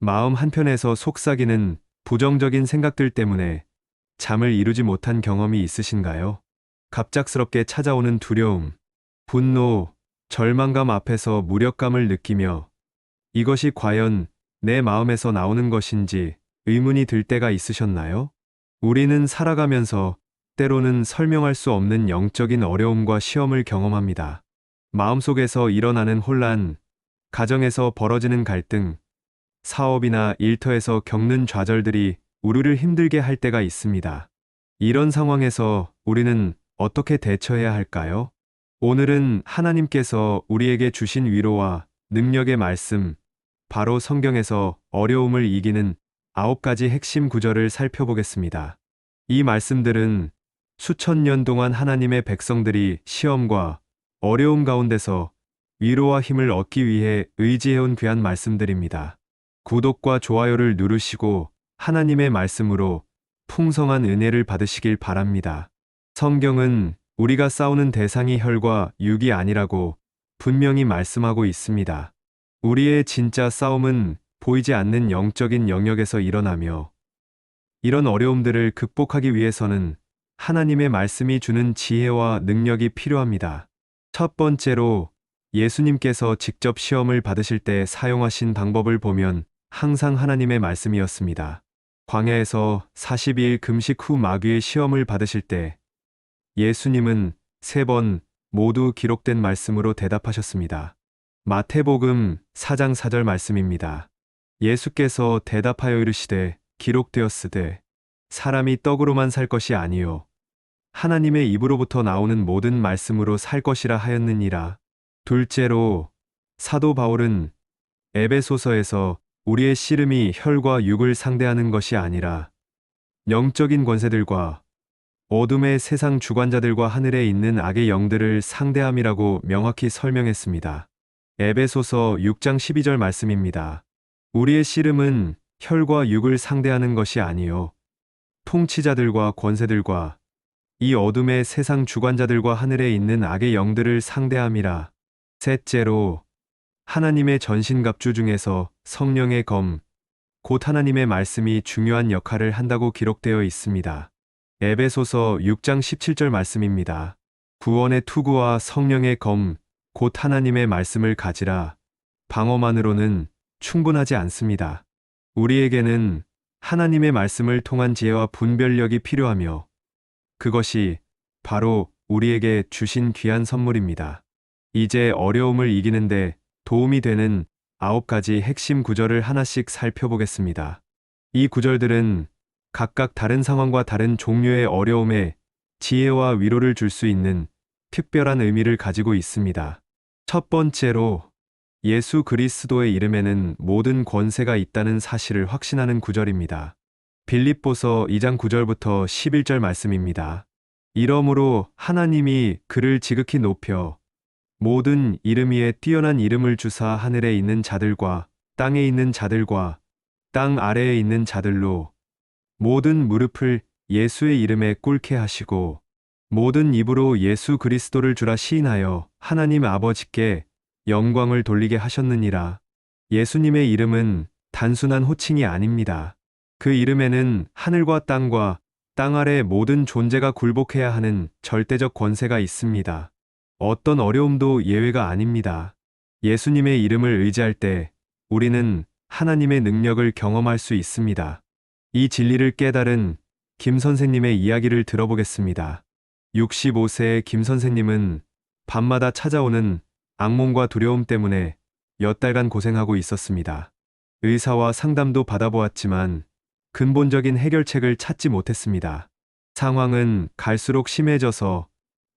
마음 한편에서 속삭이는 부정적인 생각들 때문에 잠을 이루지 못한 경험이 있으신가요? 갑작스럽게 찾아오는 두려움, 분노, 절망감 앞에서 무력감을 느끼며 이것이 과연 내 마음에서 나오는 것인지 의문이 들 때가 있으셨나요? 우리는 살아가면서 때로는 설명할 수 없는 영적인 어려움과 시험을 경험합니다. 마음속에서 일어나는 혼란, 가정에서 벌어지는 갈등, 사업이나 일터에서 겪는 좌절들이 우리를 힘들게 할 때가 있습니다. 이런 상황에서 우리는 어떻게 대처해야 할까요? 오늘은 하나님께서 우리에게 주신 위로와 능력의 말씀, 바로 성경에서 어려움을 이기는 9가지 핵심 구절을 살펴보겠습니다. 이 말씀들은 수천 년 동안 하나님의 백성들이 시험과 어려움 가운데서 위로와 힘을 얻기 위해 의지해온 귀한 말씀들입니다. 구독과 좋아요를 누르시고 하나님의 말씀으로 풍성한 은혜를 받으시길 바랍니다. 성경은 우리가 싸우는 대상이 혈과 육이 아니라고 분명히 말씀하고 있습니다. 우리의 진짜 싸움은 보이지 않는 영적인 영역에서 일어나며 이런 어려움들을 극복하기 위해서는 하나님의 말씀이 주는 지혜와 능력이 필요합니다. 첫 번째로 예수님께서 직접 시험을 받으실 때 사용하신 방법을 보면 항상 하나님의 말씀이었습니다. 광야에서 42일 금식 후 마귀의 시험을 받으실 때 예수님은 3번 모두 기록된 말씀으로 대답하셨습니다. 마태복음 4장 4절 말씀입니다. 예수께서 대답하여 이르시되 기록되었으되 사람이 떡으로만 살 것이 아니요 하나님의 입으로부터 나오는 모든 말씀으로 살 것이라 하였느니라. 둘째로 사도 바울은 에베소서에서 우리의 씨름이 혈과 육을 상대하는 것이 아니라 영적인 권세들과 어둠의 세상 주관자들과 하늘에 있는 악의 영들을 상대함이라고 명확히 설명했습니다. 에베소서 6장 12절 말씀입니다. 우리의 씨름은 혈과 육을 상대하는 것이 아니요 통치자들과 권세들과 이 어둠의 세상 주관자들과 하늘에 있는 악의 영들을 상대함이라. 셋째로 하나님의 전신갑주 중에서 성령의 검, 곧 하나님의 말씀이 중요한 역할을 한다고 기록되어 있습니다. 에베소서 6장 17절 말씀입니다. 구원의 투구와 성령의 검, 곧 하나님의 말씀을 가지라. 방어만으로는 충분하지 않습니다. 우리에게는 하나님의 말씀을 통한 지혜와 분별력이 필요하며 그것이 바로 우리에게 주신 귀한 선물입니다. 이제 어려움을 이기는데 도움이 되는 9가지 핵심 구절을 하나씩 살펴보겠습니다. 이 구절들은 각각 다른 상황과 다른 종류의 어려움에 지혜와 위로를 줄 수 있는 특별한 의미를 가지고 있습니다. 첫 번째로 예수 그리스도의 이름에는 모든 권세가 있다는 사실을 확신하는 구절입니다. 빌립보서 2장 9절부터 11절 말씀입니다. 이러므로 하나님이 그를 지극히 높여 모든 이름 위에 뛰어난 이름을 주사 하늘에 있는 자들과 땅에 있는 자들과 땅 아래에 있는 자들로 모든 무릎을 예수의 이름에 꿇게 하시고 모든 입으로 예수 그리스도를 주라 시인하여 하나님 아버지께 영광을 돌리게 하셨느니라. 예수님의 이름은 단순한 호칭이 아닙니다. 그 이름에는 하늘과 땅과 땅 아래 모든 존재가 굴복해야 하는 절대적 권세가 있습니다. 어떤 어려움도 예외가 아닙니다. 예수님의 이름을 의지할 때 우리는 하나님의 능력을 경험할 수 있습니다. 이 진리를 깨달은 김 선생님의 이야기를 들어보겠습니다. 65세의 김 선생님은 밤마다 찾아오는 악몽과 두려움 때문에 몇 달간 고생하고 있었습니다. 의사와 상담도 받아보았지만 근본적인 해결책을 찾지 못했습니다. 상황은 갈수록 심해져서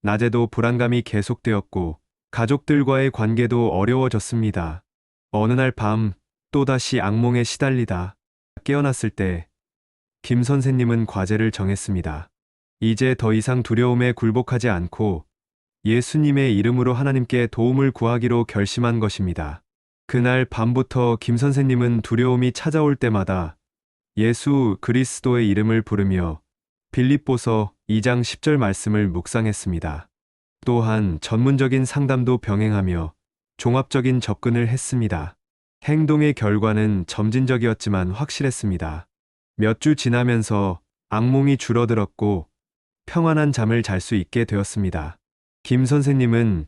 낮에도 불안감이 계속되었고 가족들과의 관계도 어려워졌습니다. 어느 날 밤 또다시 악몽에 시달리다 깨어났을 때 김 선생님은 과제를 정했습니다. 이제 더 이상 두려움에 굴복하지 않고 예수님의 이름으로 하나님께 도움을 구하기로 결심한 것입니다. 그날 밤부터 김 선생님은 두려움이 찾아올 때마다 예수 그리스도의 이름을 부르며 빌립보서 2장 10절 말씀을 묵상했습니다. 또한 전문적인 상담도 병행하며 종합적인 접근을 했습니다. 행동의 결과는 점진적이었지만 확실했습니다. 몇 주 지나면서 악몽이 줄어들었고 평안한 잠을 잘 수 있게 되었습니다. 김 선생님은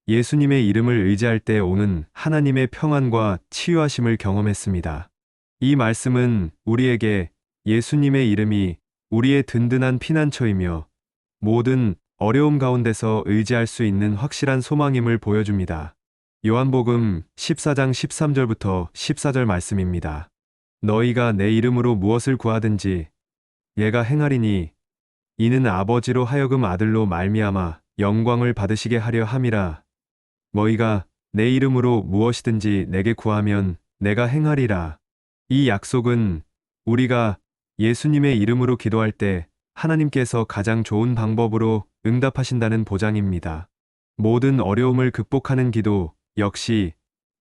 예수님의 이름을 의지할 때 오는 하나님의 평안과 치유하심을 경험했습니다. 이 말씀은 우리에게 예수님의 이름이 우리의 든든한 피난처이며 모든 어려움 가운데서 의지할 수 있는 확실한 소망임을 보여줍니다. 요한복음 14장 13절부터 14절 말씀입니다. 너희가 내 이름으로 무엇을 구하든지 얘가 행하리니 이는 아버지로 하여금 아들로 말미암아 영광을 받으시게 하려 함이라. 너희가 내 이름으로 무엇이든지 내게 구하면 내가 행하리라. 이 약속은 우리가 예수님의 이름으로 기도할 때 하나님께서 가장 좋은 방법으로 응답하신다는 보장입니다. 모든 어려움을 극복하는 기도 역시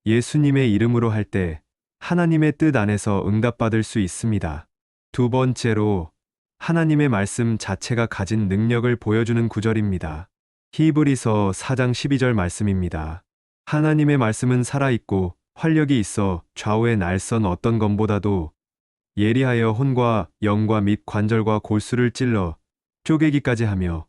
예수님의 이름으로 할 때 하나님의 뜻 안에서 응답받을 수 있습니다. 두 번째로 하나님의 말씀 자체가 가진 능력을 보여주는 구절입니다. 히브리서 4장 12절 말씀입니다. 하나님의 말씀은 살아있고 활력이 있어 좌우의 날선 어떤 검보다도 예리하여 혼과 영과 및 관절과 골수를 찔러 쪼개기까지 하며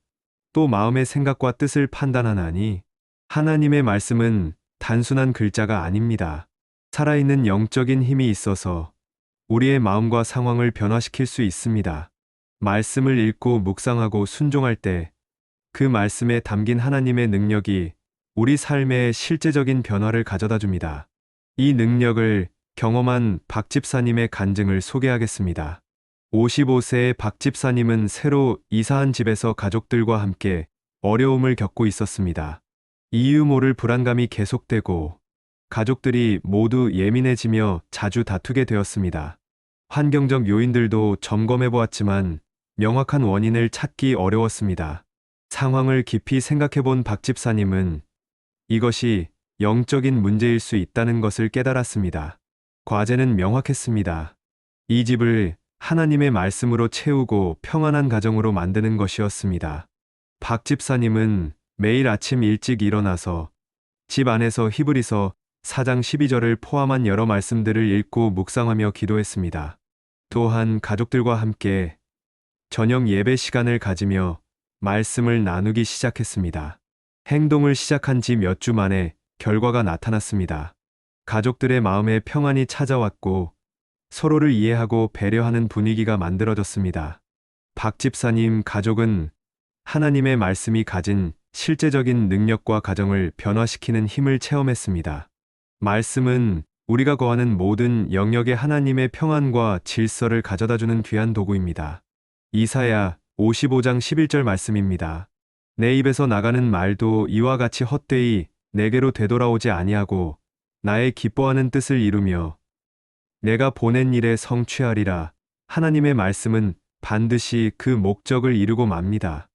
또 마음의 생각과 뜻을 판단하나니. 하나님의 말씀은 단순한 글자가 아닙니다. 살아있는 영적인 힘이 있어서 우리의 마음과 상황을 변화시킬 수 있습니다. 말씀을 읽고 묵상하고 순종할 때 그 말씀에 담긴 하나님의 능력이 우리 삶에 실제적인 변화를 가져다 줍니다. 이 능력을 경험한 박 집사님의 간증을 소개하겠습니다. 55세의 박 집사님은 새로 이사한 집에서 가족들과 함께 어려움을 겪고 있었습니다. 이유 모를 불안감이 계속되고 가족들이 모두 예민해지며 자주 다투게 되었습니다. 환경적 요인들도 점검해 보았지만 명확한 원인을 찾기 어려웠습니다. 상황을 깊이 생각해 본 박 집사님은 이것이 영적인 문제일 수 있다는 것을 깨달았습니다. 과제는 명확했습니다. 이 집을 하나님의 말씀으로 채우고 평안한 가정으로 만드는 것이었습니다. 박 집사님은 매일 아침 일찍 일어나서 집 안에서 히브리서 4장 12절을 포함한 여러 말씀들을 읽고 묵상하며 기도했습니다. 또한 가족들과 함께 저녁 예배 시간을 가지며 말씀을 나누기 시작했습니다. 행동을 시작한 지 몇 주 만에 결과가 나타났습니다. 가족들의 마음에 평안이 찾아왔고 서로를 이해하고 배려하는 분위기가 만들어졌습니다. 박 집사님 가족은 하나님의 말씀이 가진 실제적인 능력과 가정을 변화시키는 힘을 체험했습니다. 말씀은 우리가 거하는 모든 영역에 하나님의 평안과 질서를 가져다주는 귀한 도구입니다. 이사야 55장 11절 말씀입니다. 내 입에서 나가는 말도 이와 같이 헛되이 내게로 되돌아오지 아니하고 나의 기뻐하는 뜻을 이루며 내가 보낸 일에 성취하리라. 하나님의 말씀은 반드시 그 목적을 이루고 맙니다.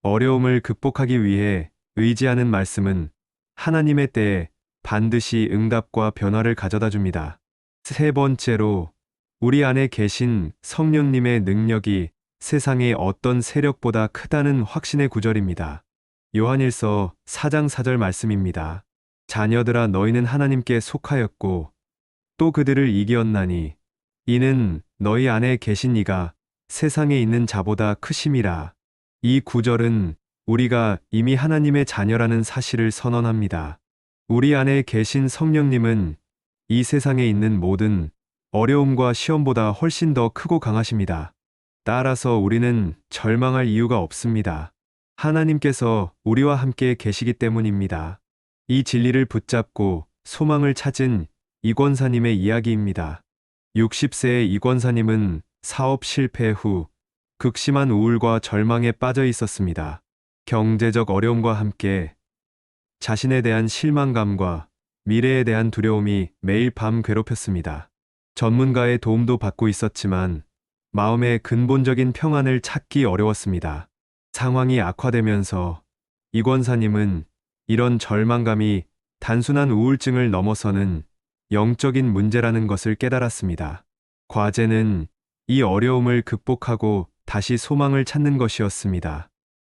어려움을 극복하기 위해 의지하는 말씀은 하나님의 때에 반드시 응답과 변화를 가져다 줍니다. 세 번째로 우리 안에 계신 성령님의 능력이 세상의 어떤 세력보다 크다는 확신의 구절입니다. 요한일서 4장 4절 말씀입니다. 자녀들아 너희는 하나님께 속하였고 또 그들을 이기었나니 이는 너희 안에 계신 이가 세상에 있는 자보다 크심이라. 이 구절은 우리가 이미 하나님의 자녀라는 사실을 선언합니다. 우리 안에 계신 성령님은 이 세상에 있는 모든 어려움과 시험보다 훨씬 더 크고 강하십니다. 따라서 우리는 절망할 이유가 없습니다. 하나님께서 우리와 함께 계시기 때문입니다. 이 진리를 붙잡고 소망을 찾은 이 권사님의 이야기입니다. 60세의 이 권사님은 사업 실패 후 극심한 우울과 절망에 빠져 있었습니다. 경제적 어려움과 함께 자신에 대한 실망감과 미래에 대한 두려움이 매일 밤 괴롭혔습니다. 전문가의 도움도 받고 있었지만 마음의 근본적인 평안을 찾기 어려웠습니다. 상황이 악화되면서 이 권사님은 이런 절망감이 단순한 우울증을 넘어서는 영적인 문제라는 것을 깨달았습니다. 과제는 이 어려움을 극복하고 다시 소망을 찾는 것이었습니다.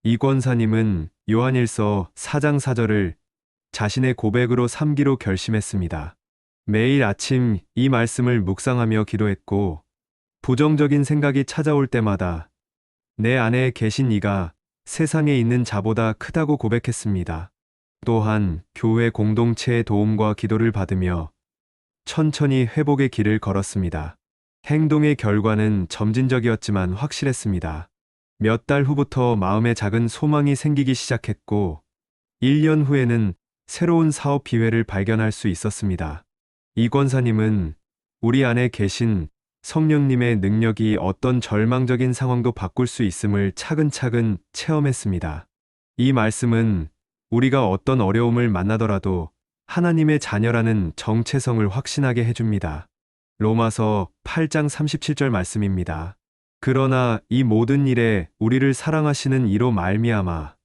이 권사님은 요한일서 4장 4절을 자신의 고백으로 삼기로 결심했습니다. 매일 아침 이 말씀을 묵상하며 기도했고, 부정적인 생각이 찾아올 때마다 내 안에 계신 이가 세상에 있는 자보다 크다고 고백했습니다. 또한 교회 공동체의 도움과 기도를 받으며 천천히 회복의 길을 걸었습니다. 행동의 결과는 점진적이었지만 확실했습니다. 몇 달 후부터 마음에 작은 소망이 생기기 시작했고, 1년 후에는 새로운 사업 기회를 발견할 수 있었습니다. 이 권사님은 우리 안에 계신 성령님의 능력이 어떤 절망적인 상황도 바꿀 수 있음을 차근차근 체험했습니다. 이 말씀은 우리가 어떤 어려움을 만나더라도 하나님의 자녀라는 정체성을 확신하게 해줍니다. 로마서 8장 37절 말씀입니다. 그러나 이 모든 일에 우리를 사랑하시는 이로 말미암아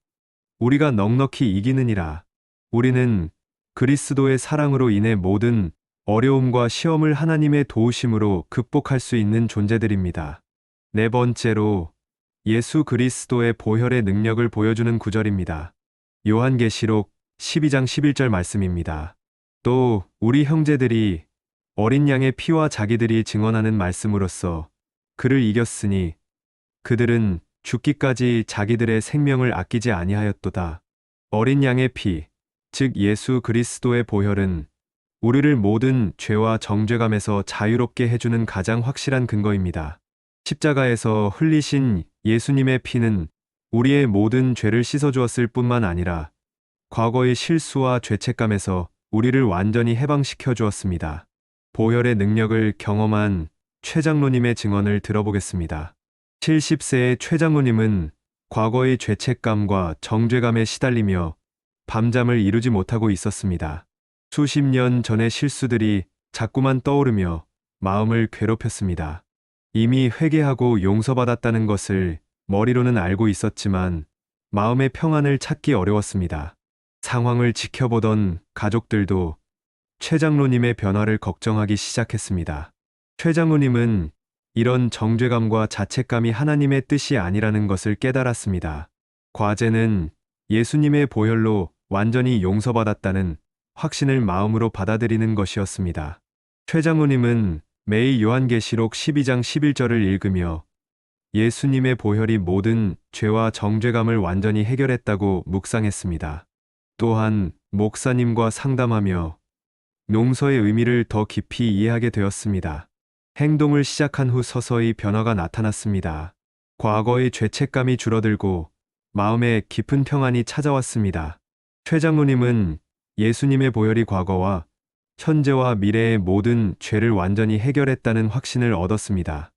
우리가 넉넉히 이기느니라. 우리는 그리스도의 사랑으로 인해 모든 어려움과 시험을 하나님의 도우심으로 극복할 수 있는 존재들입니다. 네 번째로 예수 그리스도의 보혈의 능력을 보여주는 구절입니다. 요한계시록 12장 11절 말씀입니다. 또 우리 형제들이 어린 양의 피와 자기들이 증언하는 말씀으로써 그를 이겼으니 그들은 죽기까지 자기들의 생명을 아끼지 아니하였도다. 어린 양의 피, 즉 예수 그리스도의 보혈은 우리를 모든 죄와 정죄감에서 자유롭게 해주는 가장 확실한 근거입니다. 십자가에서 흘리신 예수님의 피는 우리의 모든 죄를 씻어주었을 뿐만 아니라 과거의 실수와 죄책감에서 우리를 완전히 해방시켜 주었습니다. 보혈의 능력을 경험한 최 장로님의 증언을 들어보겠습니다. 70세의 최 장로님은 과거의 죄책감과 정죄감에 시달리며 밤잠을 이루지 못하고 있었습니다. 수십 년 전의 실수들이 자꾸만 떠오르며 마음을 괴롭혔습니다. 이미 회개하고 용서받았다는 것을 머리로는 알고 있었지만 마음의 평안을 찾기 어려웠습니다. 상황을 지켜보던 가족들도 최 장로님의 변화를 걱정하기 시작했습니다. 최 장로님은 이런 정죄감과 자책감이 하나님의 뜻이 아니라는 것을 깨달았습니다. 과제는 예수님의 보혈로 완전히 용서받았다는 확신을 마음으로 받아들이는 것이었습니다. 최 장로님은 매일 요한계시록 12장 11절을 읽으며 예수님의 보혈이 모든 죄와 정죄감을 완전히 해결했다고 묵상했습니다. 또한 목사님과 상담하며 용서의 의미를 더 깊이 이해하게 되었습니다. 행동을 시작한 후 서서히 변화가 나타났습니다. 과거의 죄책감이 줄어들고 마음에 깊은 평안이 찾아왔습니다. 최 장로님은 예수님의 보혈이 과거와 현재와 미래의 모든 죄를 완전히 해결했다는 확신을 얻었습니다.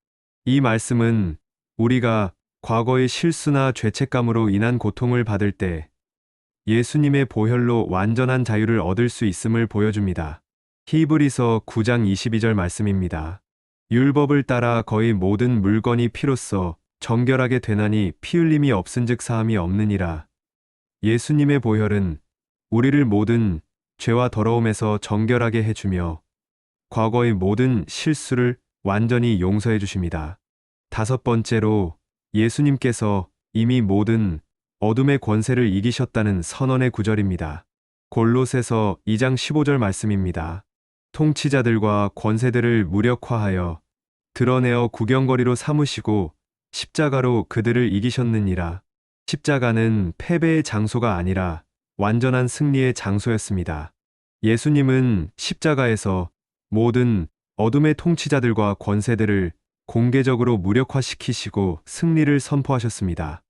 이 말씀은 우리가 과거의 실수나 죄책감으로 인한 고통을 받을 때 예수님의 보혈로 완전한 자유를 얻을 수 있음을 보여줍니다. 히브리서 9장 22절 말씀입니다. 율법을 따라 거의 모든 물건이 피로써 정결하게 되나니 피 흘림이 없은즉 사함이 없느니라. 예수님의 보혈은 우리를 모든 죄와 더러움에서 정결하게 해주며 과거의 모든 실수를 완전히 용서해 주십니다. 다섯 번째로 예수님께서 이미 모든 어둠의 권세를 이기셨다는 선언의 구절입니다. 골로새서 2장 15절 말씀입니다. 통치자들과 권세들을 무력화하여 드러내어 구경거리로 삼으시고 십자가로 그들을 이기셨느니라. 십자가는 패배의 장소가 아니라 완전한 승리의 장소였습니다. 예수님은 십자가에서 모든 어둠의 통치자들과 권세들을 공개적으로 무력화시키시고 승리를 선포하셨습니다.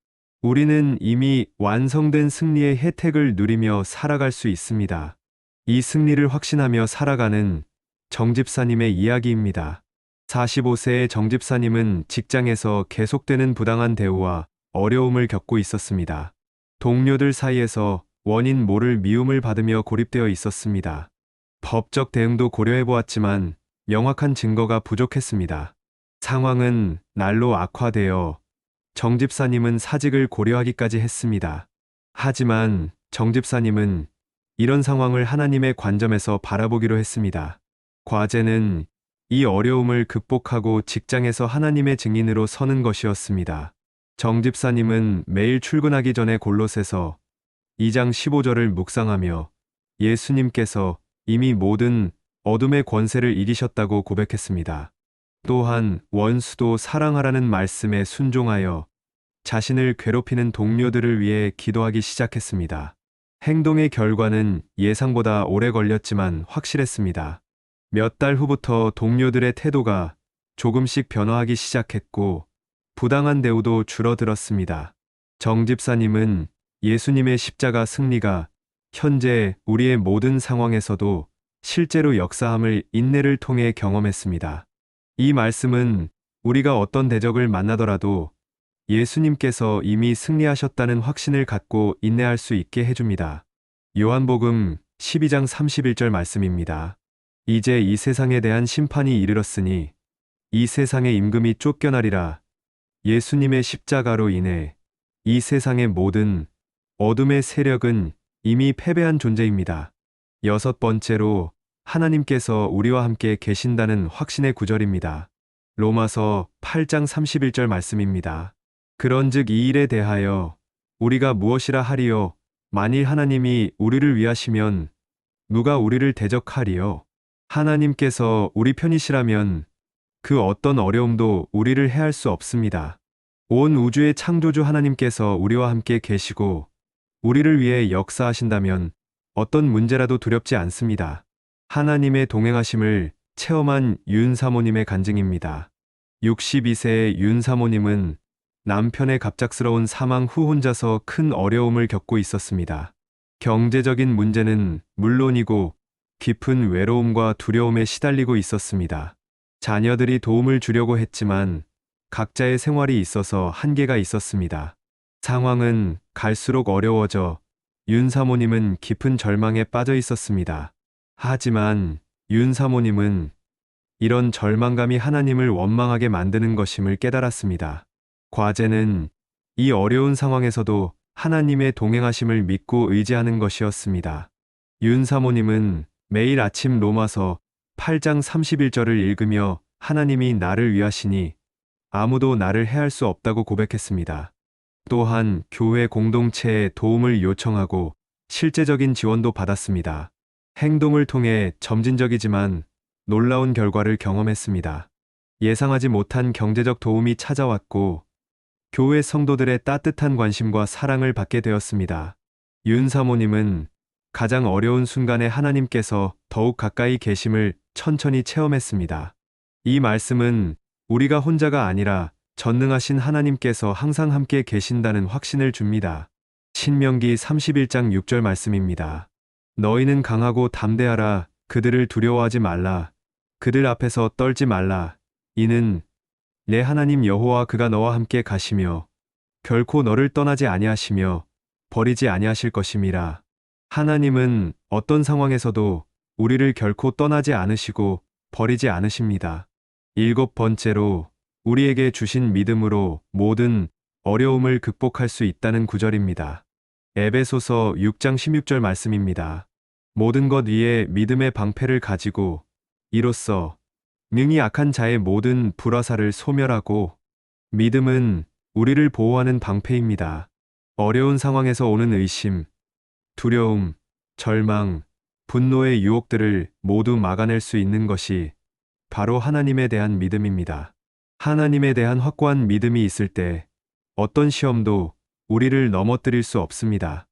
우리는 이미 완성된 승리의 혜택을 누리며 살아갈 수 있습니다. 이 승리를 확신하며 살아가는 정집사님의 이야기입니다. 45세의 정집사님은 직장에서 계속되는 부당한 대우와 어려움을 겪고 있었습니다. 동료들 사이에서 원인 모를 미움을 받으며 고립되어 있었습니다. 법적 대응도 고려해 보았지만 명확한 증거가 부족했습니다. 상황은 날로 악화되어 정집사님은 사직을 고려하기까지 했습니다. 하지만 정집사님은 이런 상황을 하나님의 관점에서 바라보기로 했습니다. 과제는 이 어려움을 극복하고 직장에서 하나님의 증인으로 서는 것이었습니다. 정집사님은 매일 출근하기 전에 골로새서 2장 15절을 묵상하며 예수님께서 이미 모든 어둠의 권세를 이기셨다고 고백했습니다. 또한 원수도 사랑하라는 말씀에 순종하여 자신을 괴롭히는 동료들을 위해 기도하기 시작했습니다. 행동의 결과는 예상보다 오래 걸렸지만 확실했습니다. 몇 달 후부터 동료들의 태도가 조금씩 변화하기 시작했고 부당한 대우도 줄어들었습니다. 정 집사님은 예수님의 십자가 승리가 현재 우리의 모든 상황에서도 실제로 역사함을 인내를 통해 경험했습니다. 이 말씀은 우리가 어떤 대적을 만나더라도 예수님께서 이미 승리하셨다는 확신을 갖고 인내할 수 있게 해줍니다. 요한복음 12장 31절 말씀입니다. 이제 이 세상에 대한 심판이 이르렀으니 이 세상의 임금이 쫓겨나리라. 예수님의 십자가로 인해 이 세상의 모든 어둠의 세력은 이미 패배한 존재입니다. 여섯 번째로 하나님께서 우리와 함께 계신다는 확신의 구절입니다. 로마서 8장 31절 말씀입니다. 그런즉 이 일에 대하여 우리가 무엇이라 하리요? 만일 하나님이 우리를 위하시면 누가 우리를 대적하리요? 하나님께서 우리 편이시라면 그 어떤 어려움도 우리를 해할 수 없습니다. 온 우주의 창조주 하나님께서 우리와 함께 계시고 우리를 위해 역사하신다면 어떤 문제라도 두렵지 않습니다. 하나님의 동행하심을 체험한 윤 사모님의 간증입니다. 62세의 윤 사모님은 남편의 갑작스러운 사망 후 혼자서 큰 어려움을 겪고 있었습니다. 경제적인 문제는 물론이고 깊은 외로움과 두려움에 시달리고 있었습니다. 자녀들이 도움을 주려고 했지만 각자의 생활이 있어서 한계가 있었습니다. 상황은 갈수록 어려워져 윤 사모님은 깊은 절망에 빠져 있었습니다. 하지만 윤 사모님은 이런 절망감이 하나님을 원망하게 만드는 것임을 깨달았습니다. 과제는 이 어려운 상황에서도 하나님의 동행하심을 믿고 의지하는 것이었습니다. 윤 사모님은 매일 아침 로마서 8장 31절을 읽으며 하나님이 나를 위하시니 아무도 나를 해할 수 없다고 고백했습니다. 또한 교회 공동체에 도움을 요청하고 실제적인 지원도 받았습니다. 행동을 통해 점진적이지만 놀라운 결과를 경험했습니다. 예상하지 못한 경제적 도움이 찾아왔고 교회 성도들의 따뜻한 관심과 사랑을 받게 되었습니다. 윤 사모님은 가장 어려운 순간에 하나님께서 더욱 가까이 계심을 천천히 체험했습니다. 이 말씀은 우리가 혼자가 아니라 전능하신 하나님께서 항상 함께 계신다는 확신을 줍니다. 신명기 31장 6절 말씀입니다. 너희는 강하고 담대하라. 그들을 두려워하지 말라. 그들 앞에서 떨지 말라. 이는 내 하나님 여호와 그가 너와 함께 가시며 결코 너를 떠나지 아니하시며 버리지 아니하실 것임이라. 하나님은 어떤 상황에서도 우리를 결코 떠나지 않으시고 버리지 않으십니다. 일곱 번째로 우리에게 주신 믿음으로 모든 어려움을 극복할 수 있다는 구절입니다. 에베소서 6장 16절 말씀입니다. 모든 것 위에 믿음의 방패를 가지고 이로써 능히 악한 자의 모든 불화살을 소멸하고. 믿음은 우리를 보호하는 방패입니다. 어려운 상황에서 오는 의심, 두려움, 절망, 분노의 유혹들을 모두 막아낼 수 있는 것이 바로 하나님에 대한 믿음입니다. 하나님에 대한 확고한 믿음이 있을 때 어떤 시험도 우리를 넘어뜨릴 수 없습니다.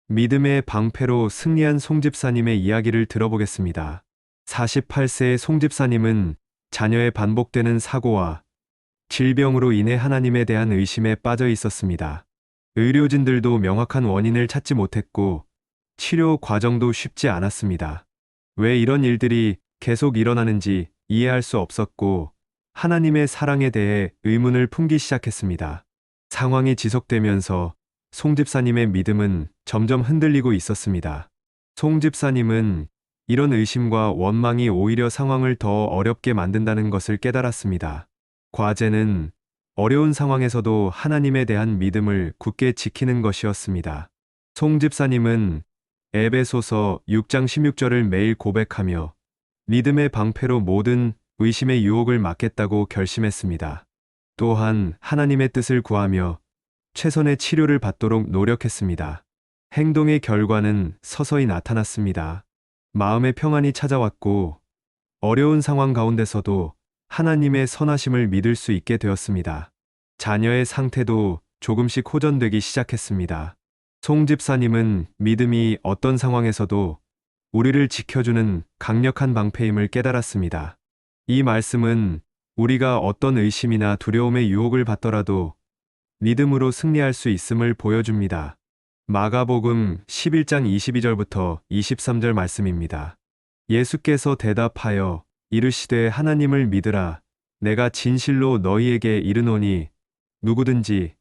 믿음의 방패로 승리한 송 집사님의 이야기를 들어보겠습니다. 48세의 송 집사님은 자녀의 반복되는 사고와 질병으로 인해 하나님에 대한 의심에 빠져 있었습니다. 의료진들도 명확한 원인을 찾지 못했고 치료 과정도 쉽지 않았습니다. 왜 이런 일들이 계속 일어나는지 이해할 수 없었고 하나님의 사랑에 대해 의문을 품기 시작했습니다. 상황이 지속되면서 송 집사님의 믿음은 점점 흔들리고 있었습니다. 송 집사님은 이런 의심과 원망이 오히려 상황을 더 어렵게 만든다는 것을 깨달았습니다. 과제는 어려운 상황에서도 하나님에 대한 믿음을 굳게 지키는 것이었습니다. 송 집사님은 에베소서 6장 16절을 매일 고백하며 믿음의 방패로 모든 의심의 유혹을 막겠다고 결심했습니다. 또한 하나님의 뜻을 구하며 최선의 치료를 받도록 노력했습니다. 행동의 결과는 서서히 나타났습니다. 마음의 평안이 찾아왔고 어려운 상황 가운데서도 하나님의 선하심을 믿을 수 있게 되었습니다. 자녀의 상태도 조금씩 호전되기 시작했습니다. 송 집사님은 믿음이 어떤 상황에서도 우리를 지켜주는 강력한 방패임을 깨달았습니다. 이 말씀은 우리가 어떤 의심이나 두려움의 유혹을 받더라도 믿음으로 승리할 수 있음을 보여줍니다. 마가복음 11장 22절부터 23절 말씀입니다. 예수께서 대답하여 이르시되 하나님을 믿으라. 내가 진실로 너희에게 이르노니 누구든지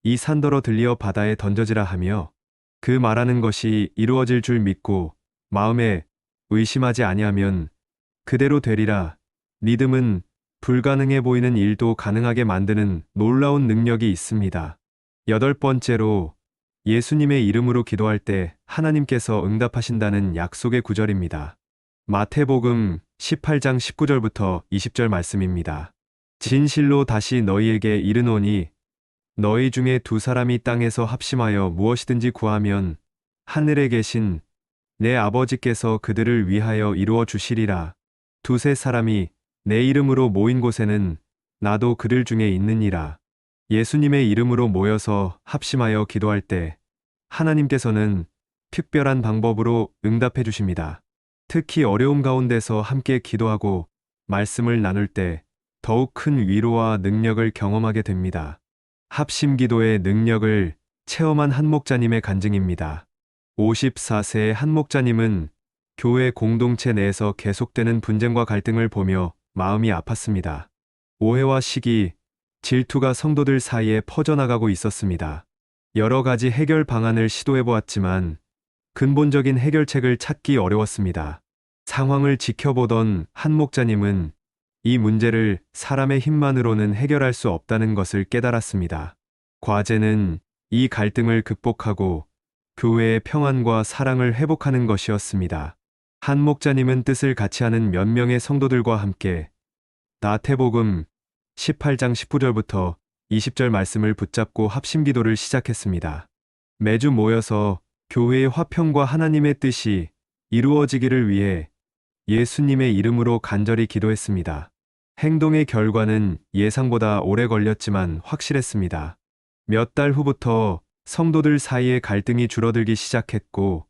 이 산더러 들리어 바다에 던져지라 하며 그 말하는 것이 이루어질 줄 믿고 마음에 의심하지 아니하면 그대로 되리라. 믿음은 불가능해 보이는 일도 가능하게 만드는 놀라운 능력이 있습니다. 여덟 번째로 예수님의 이름으로 기도할 때 하나님께서 응답하신다는 약속의 구절입니다. 마태복음 18장 19절부터 20절 말씀입니다. 진실로 다시 너희에게 이르노니 너희 중에 두 사람이 땅에서 합심하여 무엇이든지 구하면 하늘에 계신 내 아버지께서 그들을 위하여 이루어 주시리라. 두세 사람이 내 이름으로 모인 곳에는 나도 그들 중에 있느니라. 예수님의 이름으로 모여서 합심하여 기도할 때 하나님께서는 특별한 방법으로 응답해 주십니다. 특히 어려움 가운데서 함께 기도하고 말씀을 나눌 때 더욱 큰 위로와 능력을 경험하게 됩니다. 합심 기도의 능력을 체험한 한 목자님의 간증입니다. 54세의 한 목자님은 교회 공동체 내에서 계속되는 분쟁과 갈등을 보며 마음이 아팠습니다. 오해와 시기, 질투가 성도들 사이에 퍼져나가고 있었습니다. 여러 가지 해결 방안을 시도해 보았지만 근본적인 해결책을 찾기 어려웠습니다. 상황을 지켜보던 한 목자님은 이 문제를 사람의 힘만으로는 해결할 수 없다는 것을 깨달았습니다. 과제는 이 갈등을 극복하고 교회의 평안과 사랑을 회복하는 것이었습니다. 한 목자님은 뜻을 같이 하는 몇 명의 성도들과 함께 마태복음 18장 19절부터 20절 말씀을 붙잡고 합심 기도를 시작했습니다. 매주 모여서 교회의 화평과 하나님의 뜻이 이루어지기를 위해 예수님의 이름으로 간절히 기도했습니다. 행동의 결과는 예상보다 오래 걸렸지만 확실했습니다. 몇 달 후부터 성도들 사이의 갈등이 줄어들기 시작했고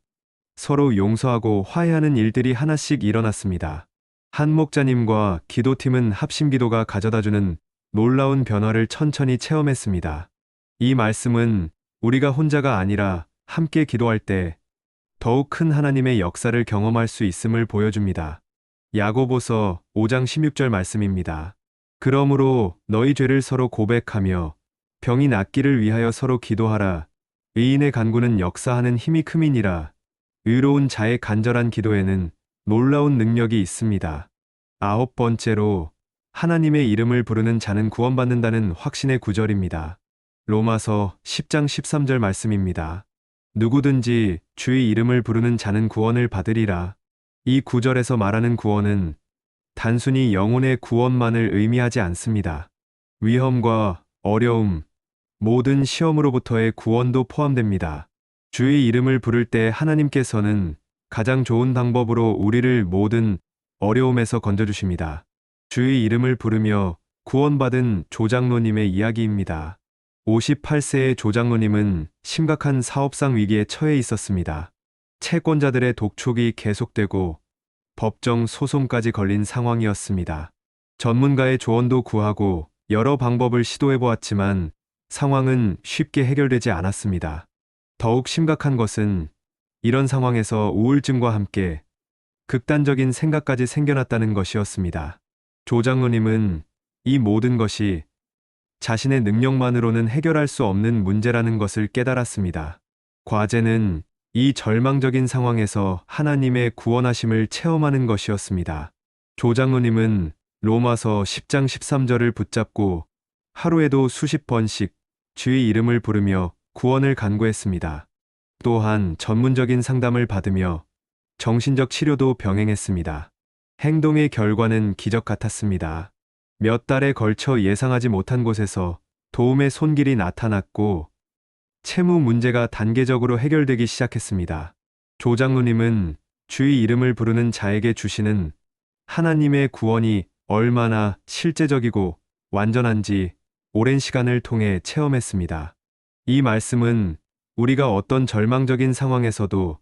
서로 용서하고 화해하는 일들이 하나씩 일어났습니다. 한 목자님과 기도팀은 합심 기도가 가져다주는 놀라운 변화를 천천히 체험했습니다. 이 말씀은 우리가 혼자가 아니라 함께 기도할 때 더욱 큰 하나님의 역사를 경험할 수 있음을 보여줍니다. 야고보서 5장 16절 말씀입니다. 그러므로 너희 죄를 서로 고백하며 병이 낫기를 위하여 서로 기도하라. 의인의 간구는 역사하는 힘이 큼이니라. 의로운 자의 간절한 기도에는 놀라운 능력이 있습니다. 아홉 번째로 하나님의 이름을 부르는 자는 구원받는다는 확신의 구절입니다. 로마서 10장 13절 말씀입니다. 누구든지 주의 이름을 부르는 자는 구원을 받으리라. 이 구절에서 말하는 구원은 단순히 영혼의 구원만을 의미하지 않습니다. 위험과 어려움, 모든 시험으로부터의 구원도 포함됩니다. 주의 이름을 부를 때 하나님께서는 가장 좋은 방법으로 우리를 모든 어려움에서 건져주십니다. 주의 이름을 부르며 구원받은 조장로님의 이야기입니다. 58세의 조장로님은 심각한 사업상 위기에 처해 있었습니다. 채권자들의 독촉이 계속되고 법정 소송까지 걸린 상황이었습니다. 전문가의 조언도 구하고 여러 방법을 시도해 보았지만 상황은 쉽게 해결되지 않았습니다. 더욱 심각한 것은 이런 상황에서 우울증과 함께 극단적인 생각까지 생겨났다는 것이었습니다. 조장로님은 이 모든 것이 자신의 능력만으로는 해결할 수 없는 문제라는 것을 깨달았습니다. 과제는 이 절망적인 상황에서 하나님의 구원하심을 체험하는 것이었습니다. 조장로님은 로마서 10장 13절을 붙잡고 하루에도 수십 번씩 주의 이름을 부르며 구원을 간구했습니다. 또한 전문적인 상담을 받으며 정신적 치료도 병행했습니다. 행동의 결과는 기적 같았습니다. 몇 달에 걸쳐 예상하지 못한 곳에서 도움의 손길이 나타났고 채무 문제가 단계적으로 해결되기 시작했습니다. 조장로님은 주의 이름을 부르는 자에게 주시는 하나님의 구원이 얼마나 실제적이고 완전한지 오랜 시간을 통해 체험했습니다. 이 말씀은 우리가 어떤 절망적인 상황에서도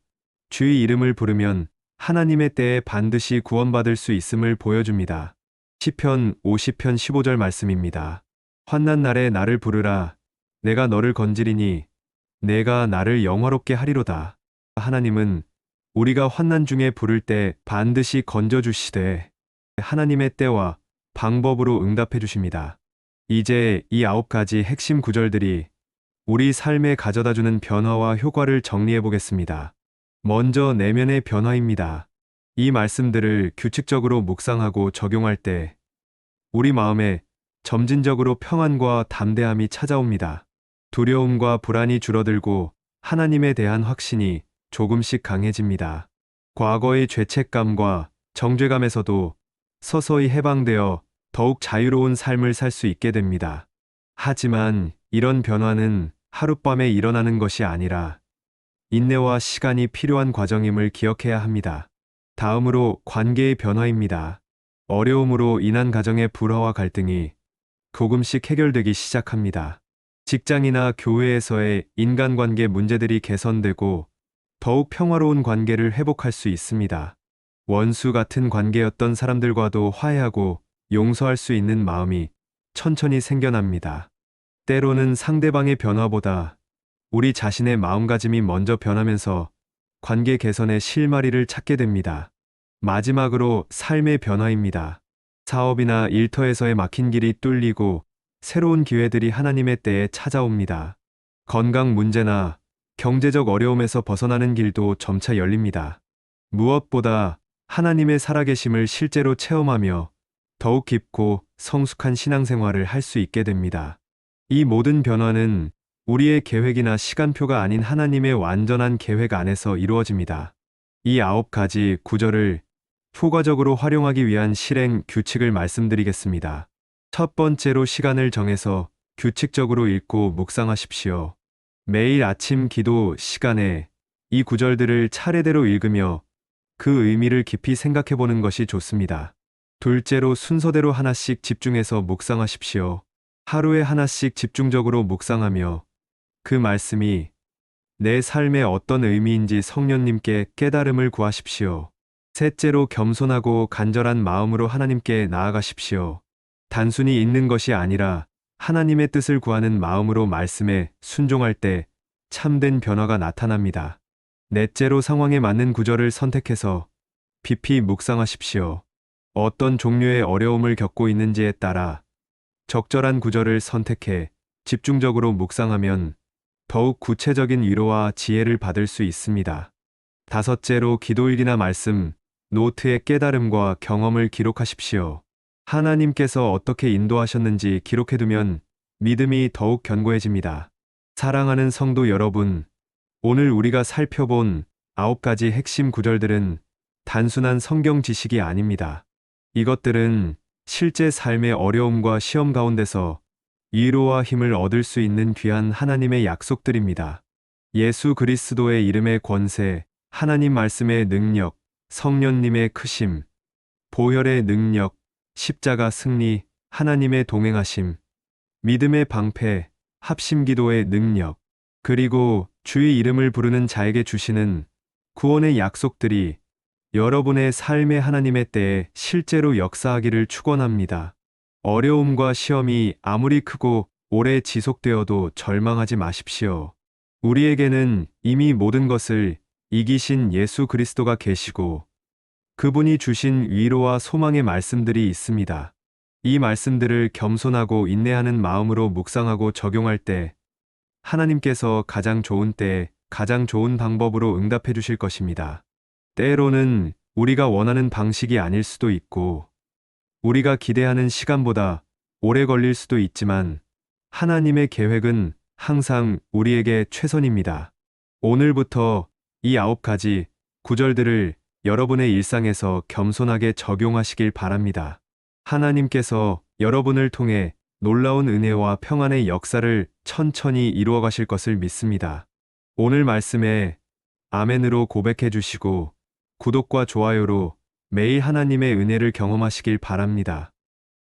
주의 이름을 부르면 하나님의 때에 반드시 구원받을 수 있음을 보여줍니다. 시편 50편 15절 말씀입니다. 환난 날에 나를 부르라. 내가 너를 건지리니 내가 나를 영화롭게 하리로다. 하나님은 우리가 환난 중에 부를 때 반드시 건져주시되 하나님의 때와 방법으로 응답해 주십니다. 이제 이 9가지 핵심 구절들이 우리 삶에 가져다주는 변화와 효과를 정리해 보겠습니다. 먼저 내면의 변화입니다. 이 말씀들을 규칙적으로 묵상하고 적용할 때 우리 마음에 점진적으로 평안과 담대함이 찾아옵니다. 두려움과 불안이 줄어들고 하나님에 대한 확신이 조금씩 강해집니다. 과거의 죄책감과 정죄감에서도 서서히 해방되어 더욱 자유로운 삶을 살 수 있게 됩니다. 하지만 이런 변화는 하룻밤에 일어나는 것이 아니라 인내와 시간이 필요한 과정임을 기억해야 합니다. 다음으로 관계의 변화입니다. 어려움으로 인한 가정의 불화와 갈등이 조금씩 해결되기 시작합니다. 직장이나 교회에서의 인간관계 문제들이 개선되고 더욱 평화로운 관계를 회복할 수 있습니다. 원수 같은 관계였던 사람들과도 화해하고 용서할 수 있는 마음이 천천히 생겨납니다. 때로는 상대방의 변화보다 우리 자신의 마음가짐이 먼저 변하면서 관계 개선의 실마리를 찾게 됩니다. 마지막으로 삶의 변화입니다. 사업이나 일터에서의 막힌 길이 뚫리고 새로운 기회들이 하나님의 때에 찾아옵니다. 건강 문제나 경제적 어려움에서 벗어나는 길도 점차 열립니다. 무엇보다 하나님의 살아계심을 실제로 체험하며 더욱 깊고 성숙한 신앙생활을 할 수 있게 됩니다. 이 모든 변화는 우리의 계획이나 시간표가 아닌 하나님의 완전한 계획 안에서 이루어집니다. 이 9가지 구절을 효과적으로 활용하기 위한 실행 규칙을 말씀드리겠습니다. 첫 번째로 시간을 정해서 규칙적으로 읽고 묵상하십시오. 매일 아침 기도 시간에 이 구절들을 차례대로 읽으며 그 의미를 깊이 생각해 보는 것이 좋습니다. 둘째로 순서대로 하나씩 집중해서 묵상하십시오. 하루에 하나씩 집중적으로 묵상하며 그 말씀이 내 삶에 어떤 의미인지 성령님께 깨달음을 구하십시오. 셋째로 겸손하고 간절한 마음으로 하나님께 나아가십시오. 단순히 읽는 것이 아니라 하나님의 뜻을 구하는 마음으로 말씀에 순종할 때 참된 변화가 나타납니다. 넷째로 상황에 맞는 구절을 선택해서 깊이 묵상하십시오. 어떤 종류의 어려움을 겪고 있는지에 따라 적절한 구절을 선택해 집중적으로 묵상하면 더욱 구체적인 위로와 지혜를 받을 수 있습니다. 다섯째로 기도일기나 말씀, 노트의 깨달음과 경험을 기록하십시오. 하나님께서 어떻게 인도하셨는지 기록해두면 믿음이 더욱 견고해집니다. 사랑하는 성도 여러분, 오늘 우리가 살펴본 9가지 핵심 구절들은 단순한 성경 지식이 아닙니다. 이것들은 실제 삶의 어려움과 시험 가운데서 위로와 힘을 얻을 수 있는 귀한 하나님의 약속들입니다. 예수 그리스도의 이름의 권세, 하나님 말씀의 능력, 성령님의 크심, 보혈의 능력, 십자가 승리, 하나님의 동행하심, 믿음의 방패, 합심기도의 능력, 그리고 주의 이름을 부르는 자에게 주시는 구원의 약속들이 여러분의 삶의 하나님의 때에 실제로 역사하기를 축원합니다. 어려움과 시험이 아무리 크고 오래 지속되어도 절망하지 마십시오. 우리에게는 이미 모든 것을 이기신 예수 그리스도가 계시고 그분이 주신 위로와 소망의 말씀들이 있습니다. 이 말씀들을 겸손하고 인내하는 마음으로 묵상하고 적용할 때 하나님께서 가장 좋은 때에 가장 좋은 방법으로 응답해 주실 것입니다. 때로는 우리가 원하는 방식이 아닐 수도 있고 우리가 기대하는 시간보다 오래 걸릴 수도 있지만 하나님의 계획은 항상 우리에게 최선입니다. 오늘부터 이 9가지 구절들을 여러분의 일상에서 겸손하게 적용하시길 바랍니다. 하나님께서 여러분을 통해 놀라운 은혜와 평안의 역사를 천천히 이루어 가실 것을 믿습니다. 오늘 말씀에 아멘으로 고백해 주시고 구독과 좋아요로 매일 하나님의 은혜를 경험하시길 바랍니다.